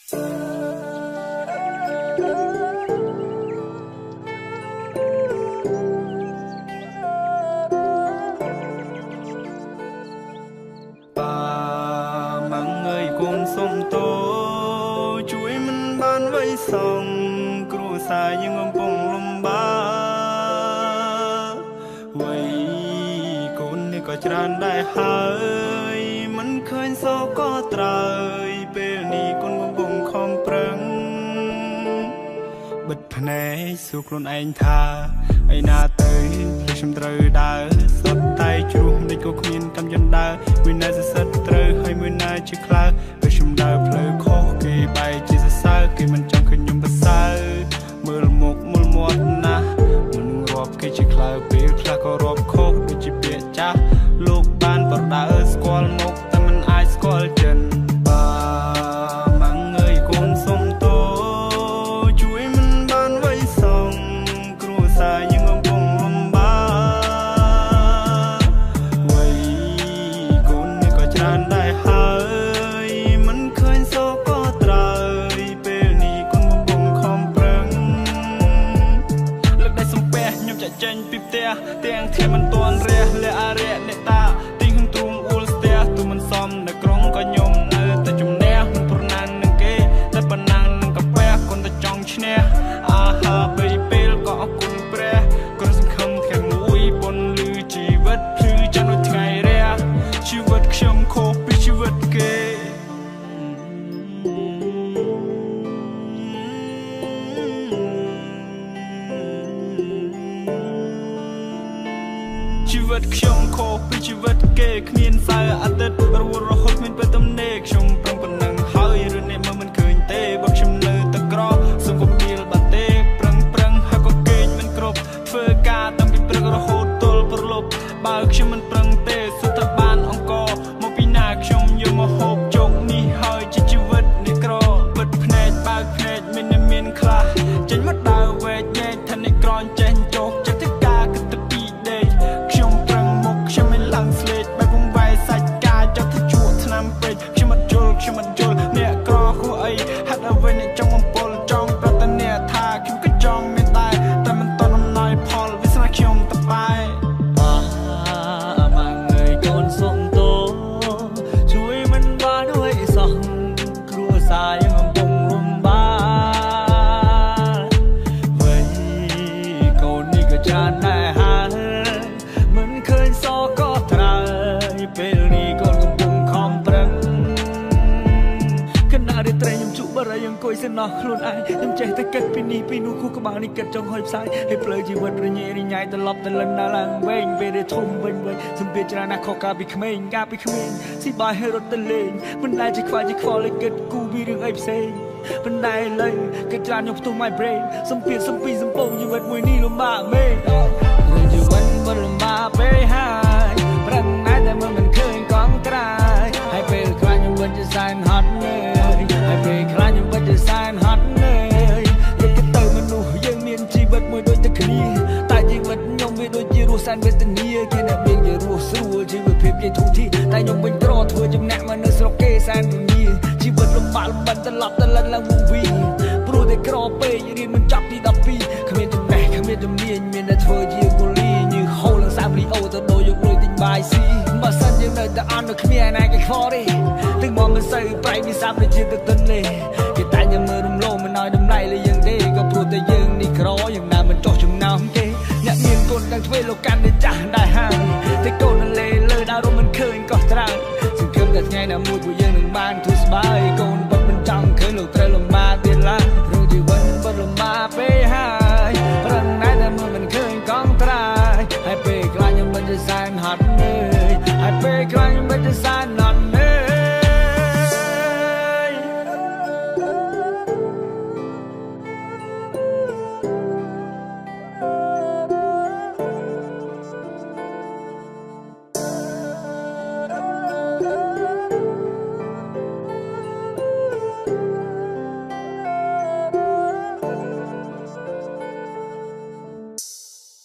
សុំតោជួយមិនបានវៃសងគ្រួសារយើងកំពុងលំបាកវៃកូននេះក៏ច្រើនដែរហើយមិនឃើញសោកក៏ត្រើយពេលនេះកូនកំពុងខំប្រឹងបិទភ្នែកសួរខ្លួនឯងថាឯណាទៅខ្ញុំត្រូវដើរសុទ្ធតែជ្រុះមិនក៏គ្មានកម្មយន្តដើរមួយណាសសិទ្ធត្រូវហើយមួយណាជាខ្លើពេលខ្ញុំដើរផ្លូវខុសគេបែរជាសរសើរគេមិនចង់ឃើញខ្ញុំប្រសើរមើលមុខមើលមាត់ណាស់មិនរាប់គេជាខ្លើពេលខ្លះក៏រាប់ខុសដូចជាពាក្យចាស់លោកបានប្រដៅស្គាល់មុខតែមិនអាចស្គាល់ចិនបាម៉ាំងអើយកូនសុំតោជួយមិនបានវៃសងគ្រួសារយើងកំពុងលំបាកវៃកូននេះក៏ច្រើនដែរហើយមិនឃើញសោកក៏ត្រើយពេលនេះកូនកំពុងខំប្រឹងលើកដៃសំពះខ្ញុំចាក់ចេញពីផ្ទះទាំងធាមិនទាន់រះលះអារៈអ្នកតាទីខ្ញុំទ្រូងអ៊ូលស្ទះទូមិនសមនៅក្រុងក៏ខ្ញុំនៅតែជំនះមិនប្រណាននឹងគេតែប៉ុណ្ណានឹងកាពះកូនតែចង់ឈ្នះអាហាបីពេលក៏អរគុណព្រះកូនសង្ឃឹមថ្ងៃមួយបុណ្យលឺជីវិតភ្លឺចាំដូចថ្ងៃរះជីវិតខ្ញុំខុសពីជីវិតគេជីវិតខ្ញុំខុសពីជីវិតគេគ្មានសៅរ៍អាទិត្យរវល់រហូតមានពេលទំនេរខ្ញុំប្រឹងប៉ុណ្ណឹងហើយឬអ្នកមើលមិនឃើញទេបើខ្ញុំនៅតែក្រសុំកុំពីលបាត់ទេប្រឹងហើយក៏គេងមិនគ្រប់ធ្វើការតាំងពីព្រឹករហូតទល់ព្រលប់បើខ្ញុំមិនប្រឹងទេសួរថាបានអង្គមកពីណាខ្ញុំយកមកហូបជោគនេះហើយជាជីវិតនេះក្របិទភ្នែកបើកភ្នែកមានខ្លះចេញមកដើរវែកញែកថានេះក្រនចេញចោកចិត្តទៅការគិតទៅពីដេកខ្ញុំប្រឹងមុខខ្ញុំមិនឡើងស្លេកបែបវងវាយសាច់ការចត់ទៅជួក់ឆ្នាំពេកខ្ញុំមិនយល់អ្នកក្រគួរអីហាត់អ្វីអ្នកចង់បំពល់ចង់ប្រតនាថាខ្ញុំក៏ចង់មានតែមិនតន់អំណោយផលវាស្នាខ្ញុំតបាយម៉ាំងអើយកូនសុំតោជួយមិនបានអើយសោះគ្រួសារយើងកំពុងលំបាកវៃកូននេះក៏ច្រើនដែរហើយមិនឃើញសោកក៏ត្រើយពេលនេះកូនកំពុងខំប្រឹងគណៈរាត្រីខ្ញុំជក់បរិយអង្គុយសិនអស់ខ្លួនឯងខ្ញុំចេះតែគិតពីនេះពីនោះគូក្បាលនេះគិតចង់ហុយផ្សាយឲ្យផ្លូវជីវិតរញ៉េរញ៉ៃត្រឡប់ទៅលិនដល់ឡើងវែងពេលដែលធំវិញសម្ពាធច្រើនណាស់ខុសកាលពីក្មេងស៊ីបាយឲ្យរត់ទៅលេងមិនដែលជាខ្វល់ឲ្យគិតគូពីរឿងអីផ្សេងប៉ុន្តែឥឡូវគិតច្រើនខ្ញុំផ្ទុះ my brain សម្ពាធសំពីសំពងជីវិតមួយនេះលំបាកមែនរឿងជីវិតមិនលំបាកពេកហើយប្រឹងណាស់តែមិនឃើញកងត្រាយហើយពេលខ្លាចខ្ញុំមិនជាសែនហត់នៅហើយពេលខ្លាចខ្ញុំមិនជាសែនហត់នៅយកទៅមនុស្សយើងមានជីវិតមួយដូចតែគ្នាតែជីវិតខ្ញុំវាដូចជារស់សែនវេទនាគេអ្នកមានជារស់ស្រួលជីវិតភាពជាធូរធារតែខ្ញុំវិញក្រធ្វើចំណាក់មកនៅស្រុកគេសែនពញាជីវិតលំបាកត្រឡប់ទៅលិនឡើងវវីព្រោះតែក្រពេករៀនមិនចប់ទី12គ្មានចំណេះគ្មានជំនាញមានតែធ្វើជាកូលីញើហូលឡើងសាប់លីអូទៅដូរយកលុយទិញបាយស៊ីបើសិនយើងនៅតែអន់នៅគ្មានណាគេខ្វល់ទេទាំងមកមិនសូវប្រៃវាសាប់ដូចជាទៅទិនលេគេតែញ៉ាំមើលរំលោភមិនឲ្យតម្លៃលើយើងទេក៏ព្រោះតែយើងនេះក្រយើងណាមិនចោះចំណោមគេអ្នកមានកូនទាំងទ្វេលោកកាន់តែចាស់ដែរហើយតែកូននៅលើដើររំមិនឃើញក៏ត្រើយសង្ឃឹមតែថ្ងៃណាមួយពួកយើងនឹងបានធូរស្បើយកូន